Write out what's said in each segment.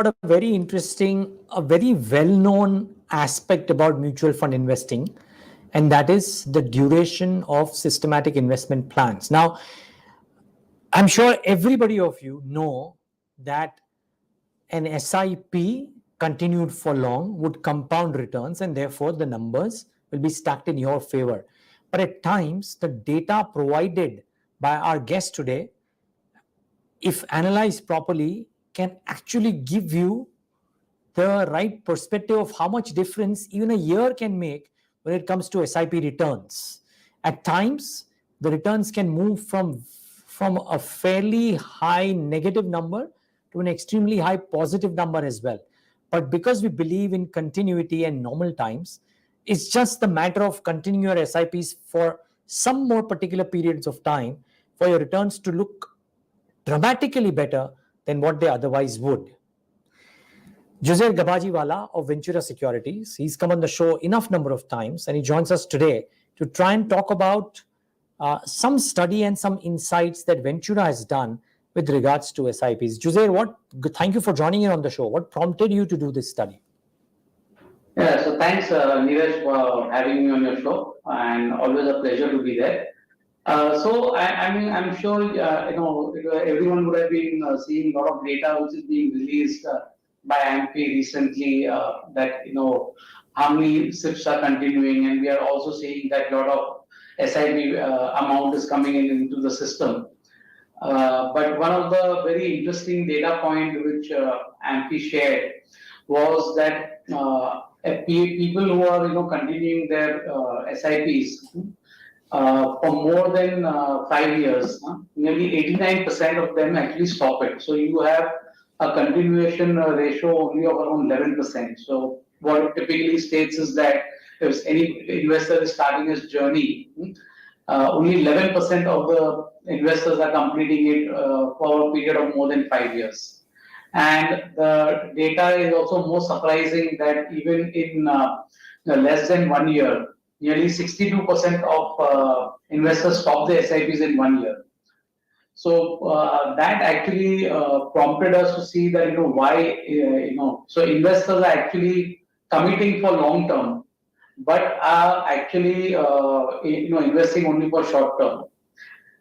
a very interesting, a very well-known aspect about mutual fund investing, and that is the duration of systematic investment plans. Now, I'm sure everybody of you know that an SIP continued for long would compound returns, and therefore the numbers will be stacked in your favor. But at times, the data provided by our guest today, if analyzed properly, can actually give you the right perspective of how much difference even a year can make when it comes to SIP returns. At times, the returns can move from a fairly high negative number to an extremely high positive number as well. But because we believe in continuity and normal times, it's just the matter of continuing your SIPs for some more particular periods of time for your returns to look dramatically better than what they otherwise would. Juzer Gabajiwala of Ventura Securities. He's come on the show enough number of times, and he joins us today to try and talk about some study and some insights that Ventura has done with regards to SIPs. Juzer, thank you for joining in on the show. What prompted you to do this study? Yeah, so thanks, Neeraj, for having me on your show, and always a pleasure to be there. I mean, I'm sure everyone would have been seeing a lot of data which is being released by AMP recently. That how many SIPs are continuing, and we are also seeing that a lot of SIP amount is coming into the system. But one of the very interesting data point which AMP shared was that people who are continuing their SIPs for more than 5 years, nearly 89% of them actually stop it. So you have a continuation ratio only of around 11%. So what it typically states is that if any investor is starting his journey, only 11% of the investors are completing it for a period of more than 5 years. And the data is also more surprising that even in less than 1 year, nearly 62% of investors stop their SIPs in 1 year. So that actually prompted us to see that why so investors are actually committing for long term, but are actually investing only for short term.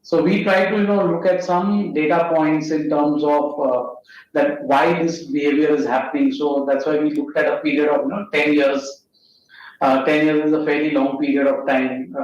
So we try to look at some data points in terms of that why this behavior is happening. So that's why we looked at a period of 10 years. 10 years is a fairly long period of time.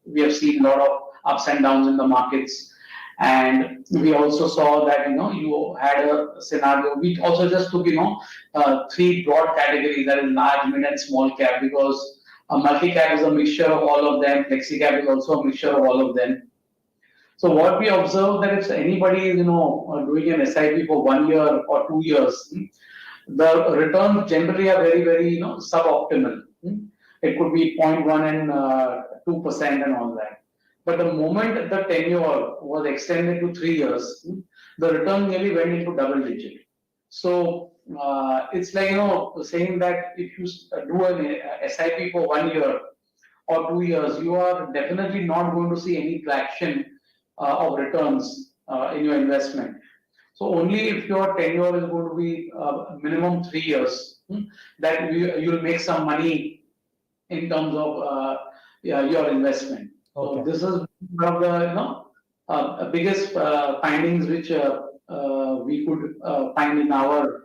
We have seen a lot of ups and downs in the markets. And we also saw that, you had a scenario. We also just took, three broad categories, that is large, mid, and small cap, because a multi-cap is a mixture of all of them. Flexi-cap is also a mixture of all of them. So what we observed that if anybody is, doing an SIP for 1 year or 2 years, the returns generally are very, very, suboptimal. It could be 0.1 and 2% and all that. But the moment the tenure was extended to 3 years, the return nearly went into double digit. So it's like, saying that if you do an SIP for 1 year or 2 years, you are definitely not going to see any traction of returns in your investment. So only if your tenure is going to be minimum 3 years, that you'll make some money in terms of your investment. Okay. So this is one of the biggest findings which we could find in our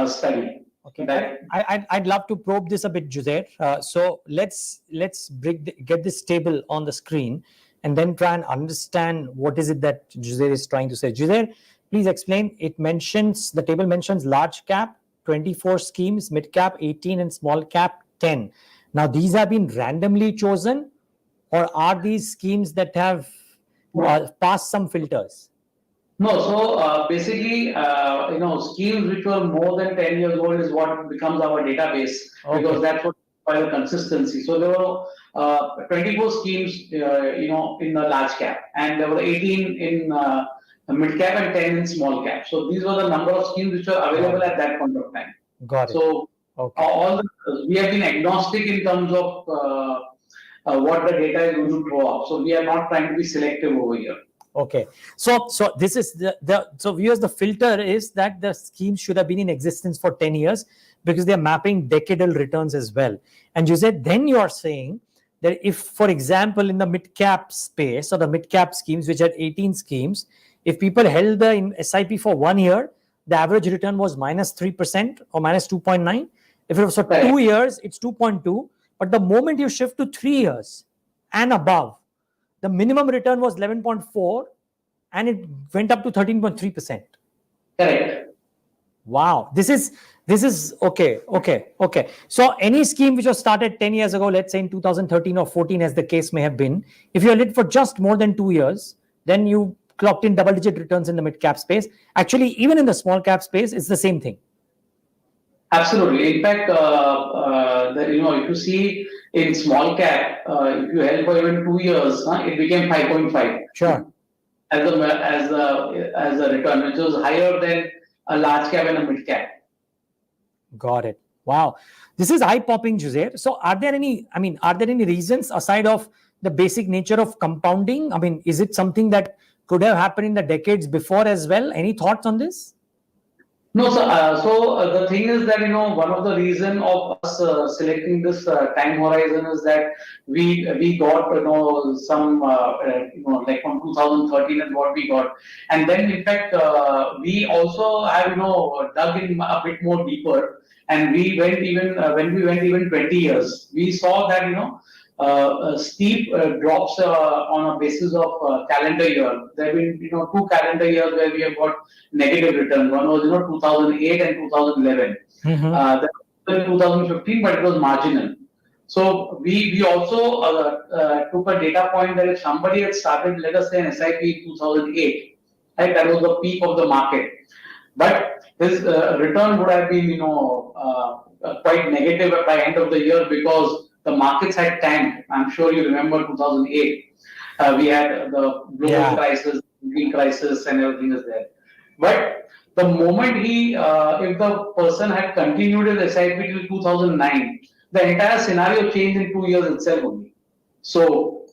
study. Okay, I'd love to probe this a bit, Juzer. So let's get this table on the screen and then try and understand what is it that Juzer is trying to say. Juzer, please explain. The table mentions large cap 24 schemes, mid cap 18, and small cap 10. Now these have been randomly chosen, or are these schemes that have passed some filters? No, so basically, schemes which were more than 10 years old is what becomes our database, because that's what by the consistency. So there were 24 schemes, in the large cap, and there were 18 in mid cap and 10 in small cap. So these were the number of schemes which were available at that point of time. Got it. So we have been agnostic in terms of what the data is going to throw up. So we are not trying to be selective over here. Okay. So this is so viewers, the filter is that the schemes should have been in existence for 10 years because they are mapping decadal returns as well. And you said then you are saying that if, for example, in the mid cap space or the mid cap schemes, which had 18 schemes, if people held the SIP for 1 year, the average return was -3% or -2.9. If it was for Correct. 2 years, it's 2.2. But the moment you shift to 3 years and above, the minimum return was 11.4 and it went up to 13.3%. Correct. Wow. This is okay. So any scheme which was started 10 years ago, let's say in 2013 or 14, as the case may have been, if you're lit for just more than 2 years, then you clocked in double digit returns in the mid cap space. Actually, even in the small cap space, it's the same thing. Absolutely. In fact, if you see in small cap, if you held for even 2 years, it became 5.5 Sure. as a return, which was higher than a large cap and a mid cap. Got it. Wow. This is eye-popping, Juzer. So are there any reasons aside of the basic nature of compounding? I mean, is it something that could have happened in the decades before as well? Any thoughts on this? No, the thing is that one of the reason of us selecting this time horizon is that we got some like from 2013 and what we got, and then in fact we also have dug in a bit more deeper, and we went even when we went even 20 years, we saw that steep drops on a basis of calendar year. There have been 2 calendar years where we have got negative return. One was 2008 and 2011. Then 2015, but it was marginal. So we also took a data point that if somebody had started, let us say, an SIP in 2008, right, that was the peak of the market, but his return would have been quite negative by end of the year because the markets had tanked. I'm sure you remember 2008. We had the global crisis, banking crisis, and everything is there. But the moment if the person had continued his SIP till 2009, the entire scenario changed in 2 years itself only. So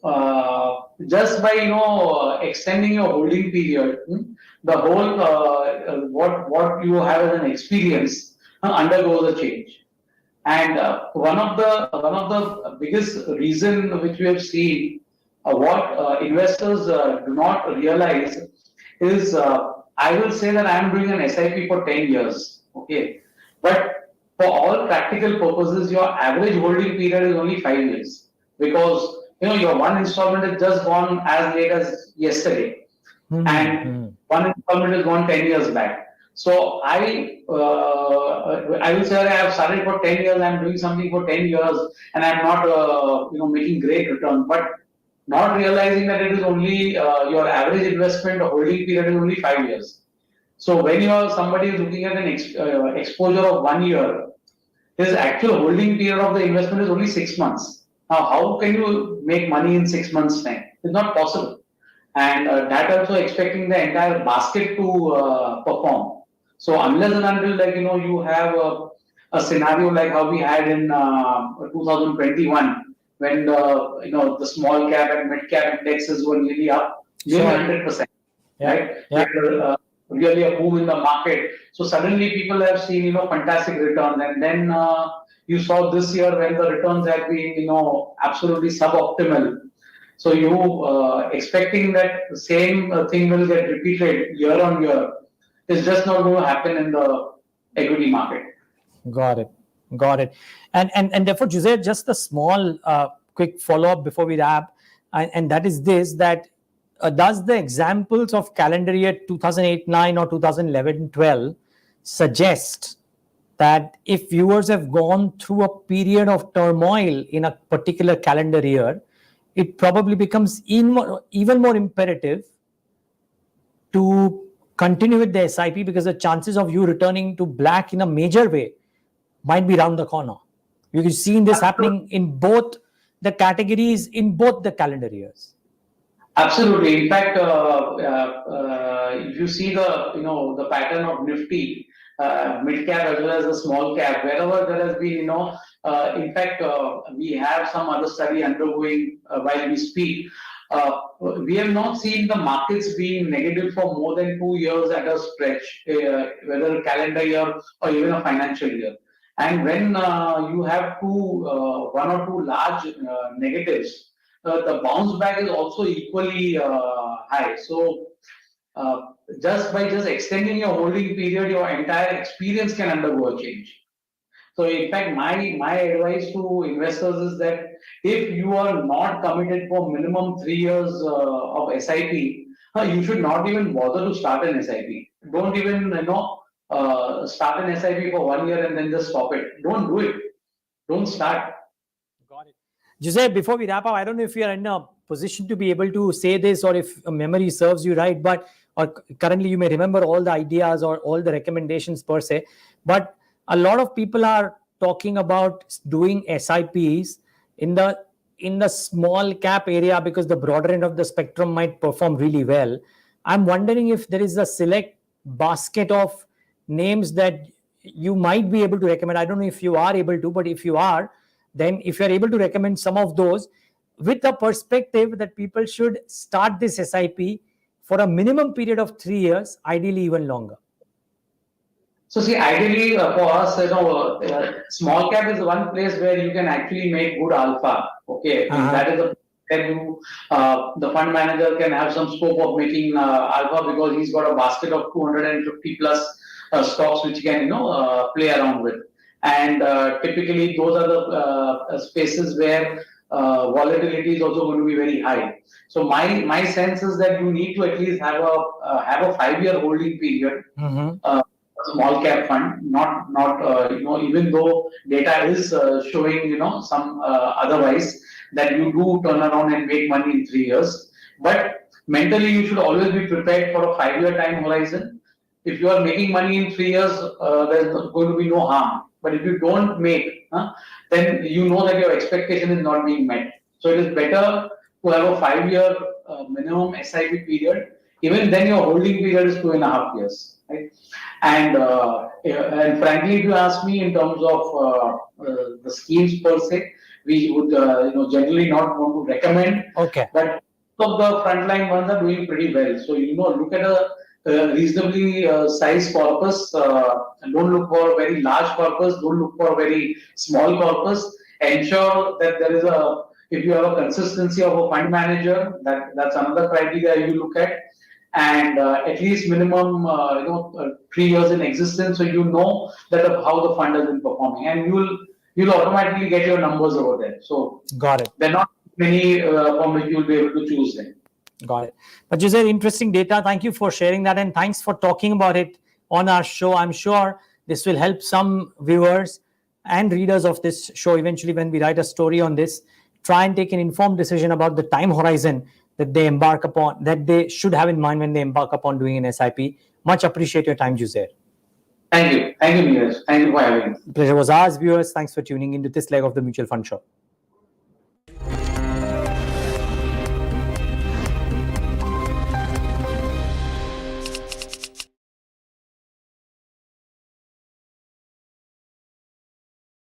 just by extending your holding period, the whole what you have as an experience undergoes a change. And one of the biggest reason which we have seen, what investors do not realize is, I will say that I am doing an SIP for 10 years, okay, but for all practical purposes, your average holding period is only 5 years because your one installment is just gone as late as yesterday, and one installment is gone 10 years back. So I will say I have started for 10 years, I'm doing something for 10 years, and I'm not making great return, but not realizing that it is only your average investment holding period is only 5 years. So when somebody is looking at an exposure of 1 year, his actual holding period of the investment is only 6 months. Now, how can you make money in 6 months' time? It's not possible. And that also expecting the entire basket to perform. So unless and until you have a scenario like how we had in 2021, when the small cap and mid cap indexes were nearly up nearly 100%, right? Really a boom in the market. So suddenly people have seen fantastic returns, and then you saw this year when the returns have been absolutely suboptimal. So you expecting that the same thing will get repeated year on year is just not going to happen in the equity market. Got it. And therefore, Juzer, just a small quick follow up before we wrap, and that is this: that does the examples of calendar year 2008-9 or 2011-12 suggest that if viewers have gone through a period of turmoil in a particular calendar year, it probably becomes even more imperative to continue with the SIP because the chances of you returning to black in a major way might be round the corner. You can see this happening in both the categories in both the calendar years. Absolutely. In fact, if you see the pattern of Nifty, mid cap as well as the small cap, wherever there has been in fact we have some other study undergoing while we speak. we have not seen the markets being negative for more than 2 years at a stretch, whether a calendar year or even a financial year. And when you have one or two large negatives, the bounce back is also equally high. So uh, just extending your holding period, your entire experience can undergo a change. So in fact, my advice to investors is that if you are not committed for minimum 3 years of SIP, you should not even bother to start an SIP. Don't even start an SIP for 1 year and then just stop it. Don't do it. Don't start. Got it. Juzer, before we wrap up, I don't know if you are in a position to be able to say this or if memory serves you right, but or currently you may remember all the ideas or all the recommendations per se, but a lot of people are talking about doing SIPs in the small cap area because the broader end of the spectrum might perform really well. I'm wondering if there is a select basket of names that you might be able to recommend. I don't know if you are able to, but if you are, then if you're able to recommend some of those with a perspective that people should start this SIP for a minimum period of 3 years, ideally even longer. So see, ideally for us, small cap is one place where you can actually make good alpha. Okay, that is where the fund manager can have some scope of making alpha because he's got a basket of 250 plus stocks which he can play around with. And typically those are the spaces where volatility is also going to be very high. So my sense is that you need to at least have a 5 year holding period. Small cap fund, not even though data is showing some otherwise that you do turn around and make money in 3 years, but mentally you should always be prepared for a 5 year time horizon. If you are making money in 3 years, there's going to be no harm. But if you don't make, then you know that your expectation is not being met. So it is better to have a 5 year minimum SIP period. Even then, your holding period is 2.5 years. Right? And frankly, if you ask me in terms of the schemes per se, we would generally not want to recommend. Okay. But some of the frontline ones are doing pretty well. So look at a reasonably sized corpus. Don't look for a very large corpus. Don't look for a very small corpus. Ensure that there is if you have a consistency of a fund manager, that's another criteria you look at. And at least minimum 3 years in existence, so you know that how the fund has been performing, and you'll automatically get your numbers over there. So got it. There are not many from which you'll be able to choose them. Got it. But Juzer, interesting data. Thank you for sharing that, and thanks for talking about it on our show. I'm sure this will help some viewers and readers of this show eventually when we write a story on this, try and take an informed decision about the time horizon that they embark upon, that they should have in mind when they embark upon doing an SIP. Much appreciate your time, Juzer. Thank you. Thank you, Neeraj. Thank you for having me. The pleasure was ours, viewers. Thanks for tuning into this leg of the Mutual Fund Show.